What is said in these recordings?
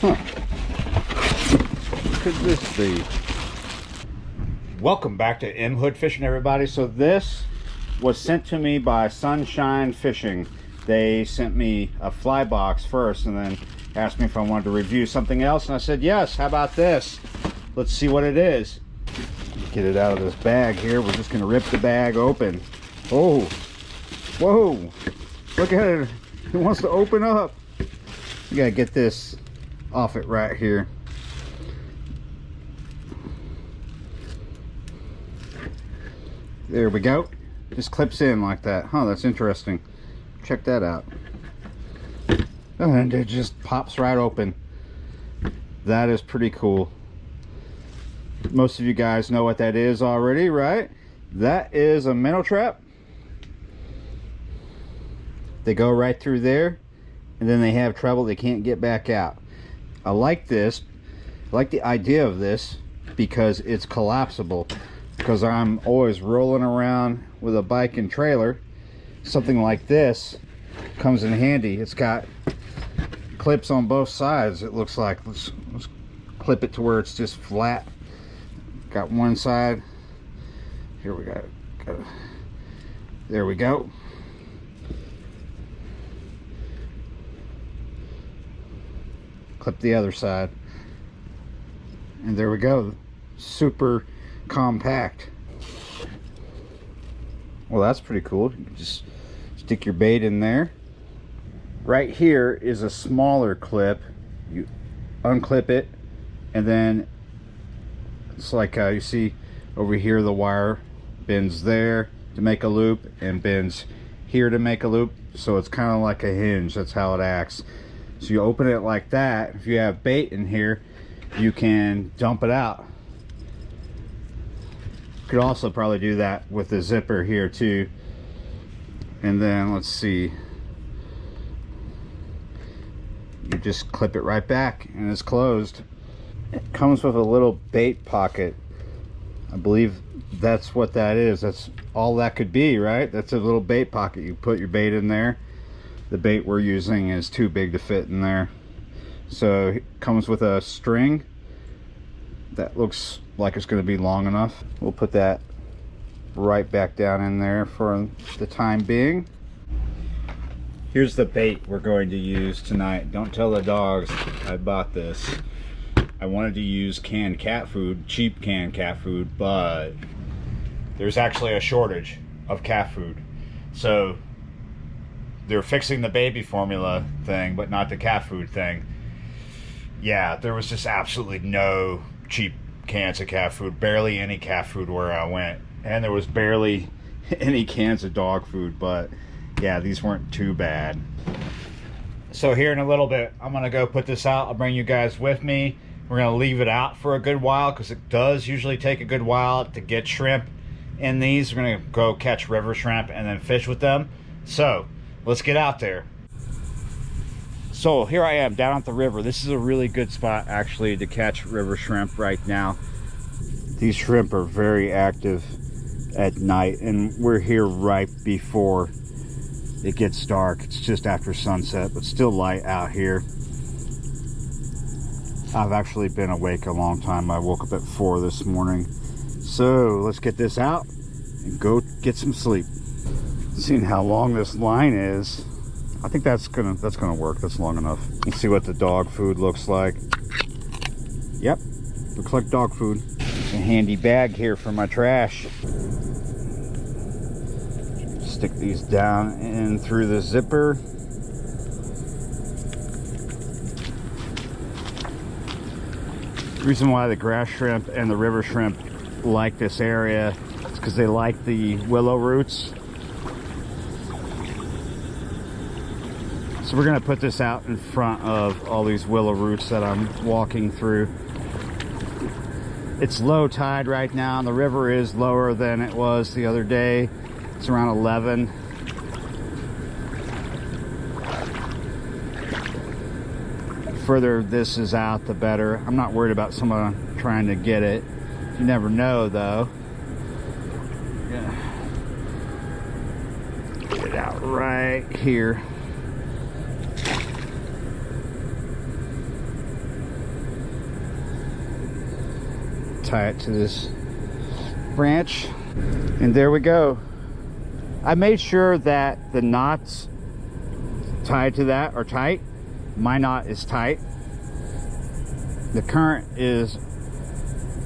Huh. What could this be? Welcome back to M Hood Fishing, everybody. So this was sent to me by Sunshine Fishing. They sent me a fly box first and then asked me if I wanted to review something else, and I said yes. How about this? Let's see what it is. Get it out of this bag here. We're just gonna rip the bag open. Oh, whoa, look at it. It wants to open up. We gotta get this off it right here. There we go. Just clips in like that. Huh, that's interesting. Check that out. And it just pops right open. That is pretty cool. Most of you guys know what that is already, right? That is a minnow trap. They go right through there, and then they have trouble. They can't get back out. I like this. I like the idea of this because it's collapsible. Because I'm always rolling around with a bike and trailer. Something like this comes in handy. It's got clips on both sides, it looks like. Let's clip it to where it's just flat. Got one side. Here we go. There we go. Clip the other side. And there we go. Super compact. Well, that's pretty cool. You can just stick your bait in there. Right here is a smaller clip. You unclip it, and then it's like you see over here, the wire bends there to make a loop and bends here to make a loop. So it's kind of like a hinge. That's how it acts. So you open it like that. If you have bait in here, you can dump it out. Could also probably do that with the zipper here too. And then let's see, you just clip it right back and it's closed. It comes with a little bait pocket. I believe that's what that is. That's all that could be, right? That's a little bait pocket. You put your bait in there. The bait we're using is too big to fit in there. So it comes with a string that looks like it's going to be long enough. We'll put that right back down in there for the time being. Here's the bait we're going to use tonight. Don't tell the dogs I bought this. I wanted to use canned cat food, cheap canned cat food, but there's actually a shortage of cat food. So they're fixing the baby formula thing, but not the cat food thing. Yeah, there was just absolutely no cheap cans of cat food, barely any cat food where I went, and there was barely any cans of dog food, but yeah, these weren't too bad. So here in a little bit, I'm gonna go put this out. I'll bring you guys with me. We're gonna leave it out for a good while because it does usually take a good while to get shrimp in these. We're gonna go catch river shrimp and then fish with them. So let's get out there. So here I am down at the river. This is a really good spot actually to catch river shrimp right now. These shrimp are very active at night, and we're here right before it gets dark. It's just after sunset, but still light out here. I've actually been awake a long time. I woke up at 4 this morning. So let's get this out and go get some sleep. Seeing how long this line is, I think that's gonna work. That's long enough. Let's see what the dog food looks like. Yep, looks like dog food. A handy bag here for my trash. Stick these down in through the zipper. The reason why the grass shrimp and the river shrimp like this area is because they like the willow roots. So we're gonna put this out in front of all these willow roots that I'm walking through. It's low tide right now, and the river is lower than it was the other day. It's around 11. The further this is out, the better. I'm not worried about someone trying to get it. You never know, though. Yeah. Get it out right here. tie it to this branch, and there we go. I made sure that the knots tied to that are tight. My knot is tight. The current is,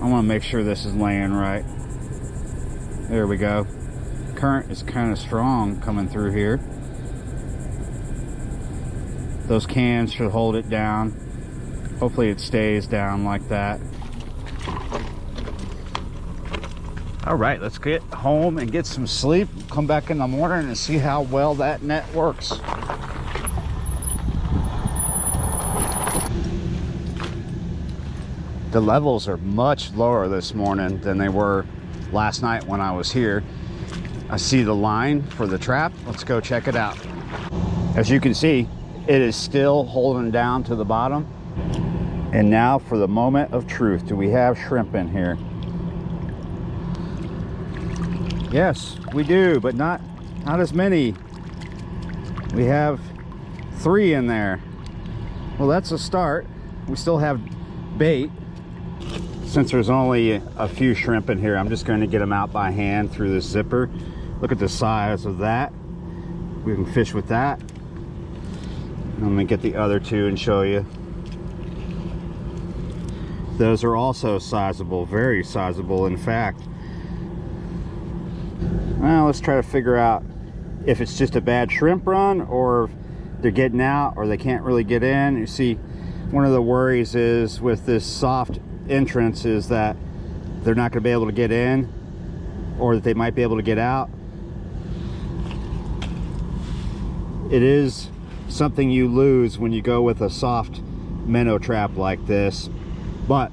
I want to make sure this is laying right. There we go. Current is kind of strong coming through here. Those cans should hold it down. Hopefully it stays down like that. All right, let's get home and get some sleep. Come back in the morning and see how well that net works. The levels are much lower this morning than they were last night when I was here. I see the line for the trap. Let's go check it out. As you can see, it is still holding down to the bottom. And now for the moment of truth. Do we have shrimp in here? Yes, we do, but not as many. We have 3 in there. Well, that's a start. We still have bait. Since there's only a few shrimp in here, I'm just going to get them out by hand through this zipper. Look at the size of that. We can fish with that. I'm going to get the other 2 and show you. Those are also sizable, very sizable, in fact. Well, let's try to figure out if it's just a bad shrimp run, or if they're getting out, or they can't really get in. You see, one of the worries is with this soft entrance is that they're not going to be able to get in, or that they might be able to get out. It is something you lose when you go with a soft minnow trap like this, but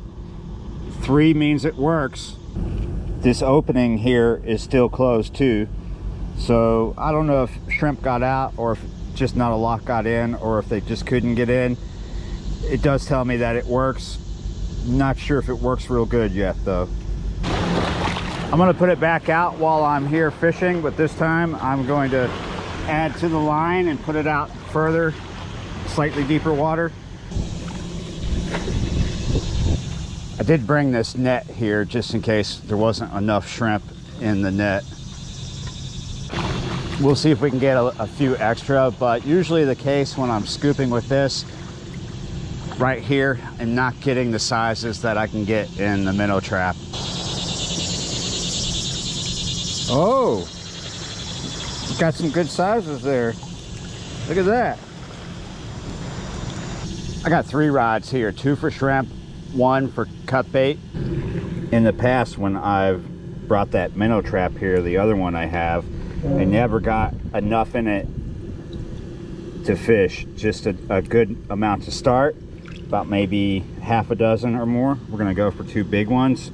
3 means it works. This opening here is still closed too, so I don't know if shrimp got out, or if just not a lot got in, or if they just couldn't get in. It does tell me that it works. Not sure if it works real good yet though. I'm going to put it back out while I'm here fishing, but this time I'm going to add to the line and put it out further, slightly deeper water. I did bring this net here just in case there wasn't enough shrimp in the net. We'll see if we can get a few extra, but usually the case when I'm scooping with this right here, I'm not getting the sizes that I can get in the minnow trap. Oh, got some good sizes there. Look at that. I got 3 rods here, 2 for shrimp, 1 for cut bait. In the past, when I've brought that minnow trap here, the other one I have, I never got enough in it to fish. Just a good amount to start, about maybe half a dozen or more. We're gonna go for 2 big ones.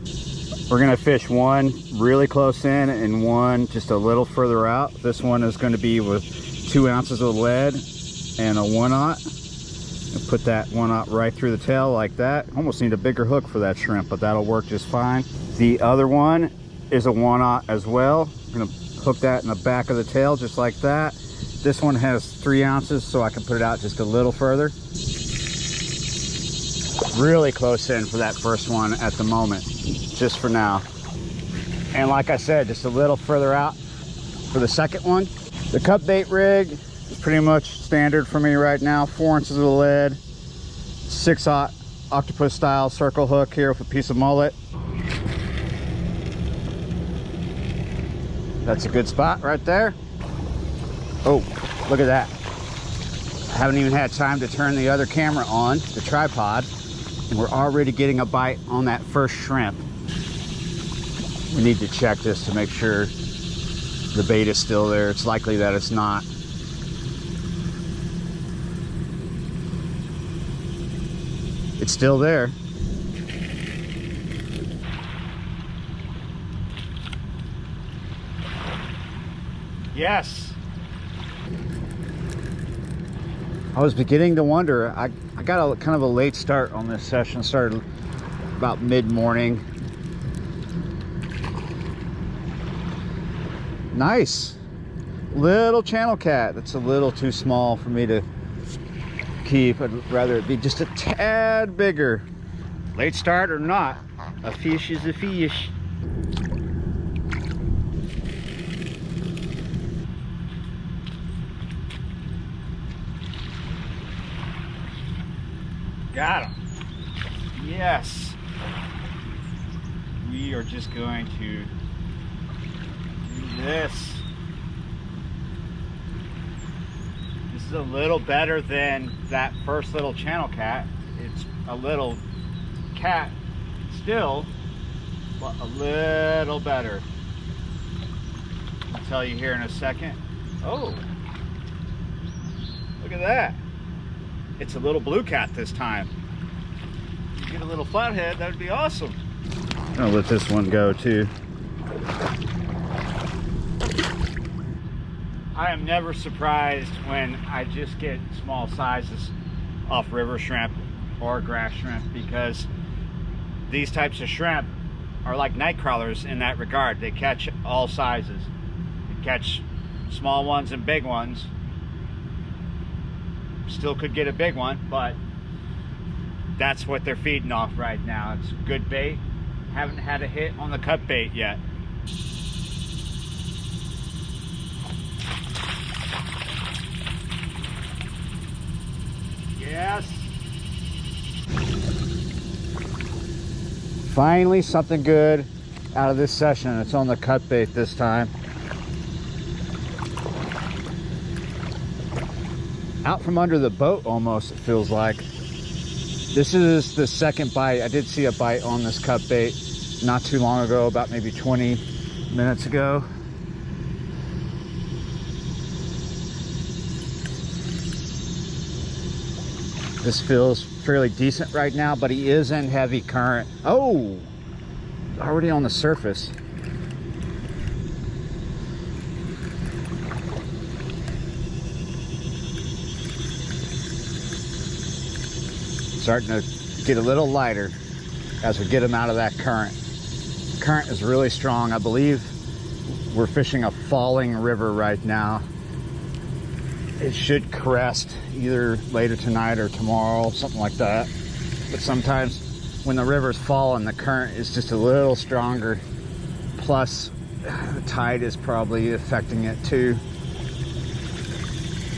We're gonna fish 1 really close in and 1 just a little further out. This one is gonna be with 2 ounces of lead and a 1/0. And put that 1/0 right through the tail like that. Almost need a bigger hook for that shrimp, but that'll work just fine. The other one is a 1/0 as well. I'm gonna hook that in the back of the tail just like that. This one has 3 ounces, so I can put it out just a little further. Really close in for that first one at the moment, just for now. And like I said, just a little further out for the second one. The cut bait rig is pretty much standard for me right now. 4 inches of lead, 6/0 octopus style circle hook here with a piece of mullet. That's a good spot right there. Oh, look at that. I haven't even had time to turn the other camera on, the tripod, and we're already getting a bite on that first shrimp. We need to check this to make sure the bait is still there. It's likely that it's not. It's still there. Yes. I was beginning to wonder. I got a kind of a late start on this session. Started about mid-morning. Nice little channel cat. That's a little too small for me to keep. I'd rather it be just a tad bigger. Late start or not, a fish is a fish. Got him. Yes. We are just going to do this. This is a little better than that first little channel cat. It's a little cat still, but a little better. I'll tell you here in a second. Oh, look at that. It's a little blue cat this time. If you get a little flathead, that would be awesome. I'll let this one go too. I am never surprised when I just get small sizes off river shrimp or grass shrimp, because these types of shrimp are like night crawlers in that regard. They catch all sizes. They catch small ones and big ones. Still could get a big one, but that's what they're feeding off right now. It's good bait. Haven't had a hit on the cut bait yet. Yes. Finally something good out of this session. It's on the cut bait this time. Out from under the boat almost, it feels like. This is the second bite. I did see a bite on this cut bait not too long ago, about maybe 20 minutes ago. This feels fairly decent right now, but he is in heavy current. Oh, already on the surface. Starting to get a little lighter as we get him out of that current. Current is really strong. I believe we're fishing a falling river right now. It should crest either later tonight or tomorrow, something like that. But sometimes when the river's falling, the current is just a little stronger. Plus, the tide is probably affecting it too.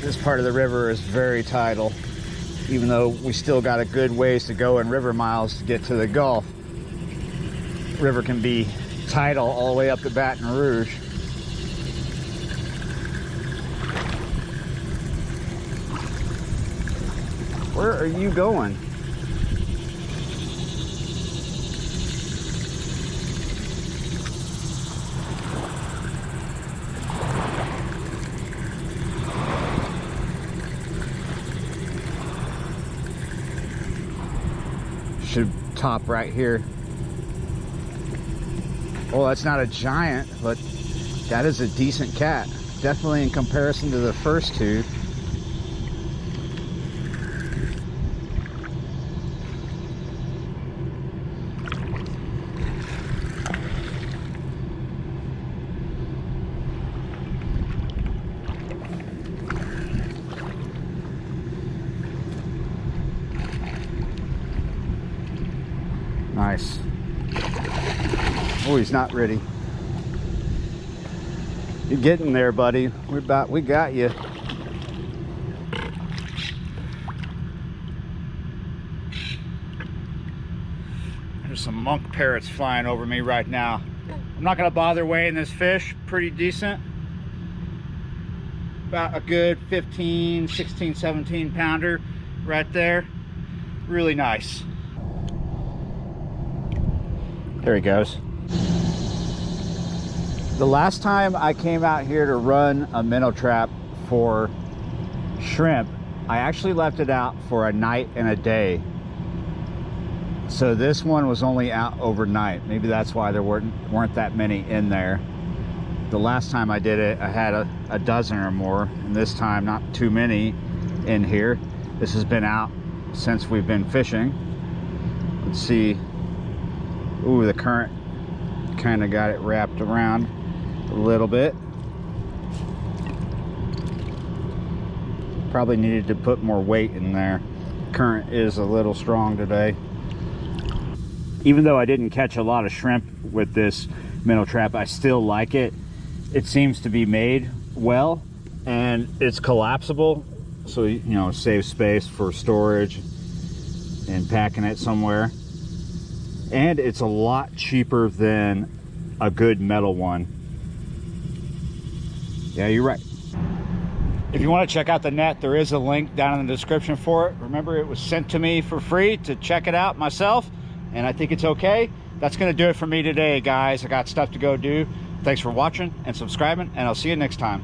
This part of the river is very tidal, even though we still got a good ways to go in river miles to get to the Gulf. River can be tidal all the way up to Baton Rouge. Where are you going? Should top right here. Oh, that's not a giant, but that is a decent cat. Definitely in comparison to the first two. Nice. Oh, he's not ready. You're getting there, buddy. We got you. There's some monk parrots flying over me right now. I'm not gonna bother weighing this fish. Pretty decent. About a good 15, 16, 17 pounder right there. Really nice. There he goes. The last time I came out here to run a minnow trap for shrimp, I actually left it out for a night and a day. So this one was only out overnight. Maybe that's why there weren't that many in there. The last time I did it, I had a dozen or more, and this time not too many in here. This has been out since we've been fishing. Let's see. Ooh, the current kind of got it wrapped around a little bit. Probably needed to put more weight in there. Current is a little strong today. Even though I didn't catch a lot of shrimp with this minnow trap, I still like it. It seems to be made well, and it's collapsible, so you know, save space for storage and packing it somewhere. And it's a lot cheaper than a good metal one. Yeah, you're right. If you want to check out the net, there is a link down in the description for it. Remember, it was sent to me for free to check it out myself, and I think it's okay. That's going to do it for me today, guys. I got stuff to go do. Thanks for watching and subscribing, and I'll see you next time.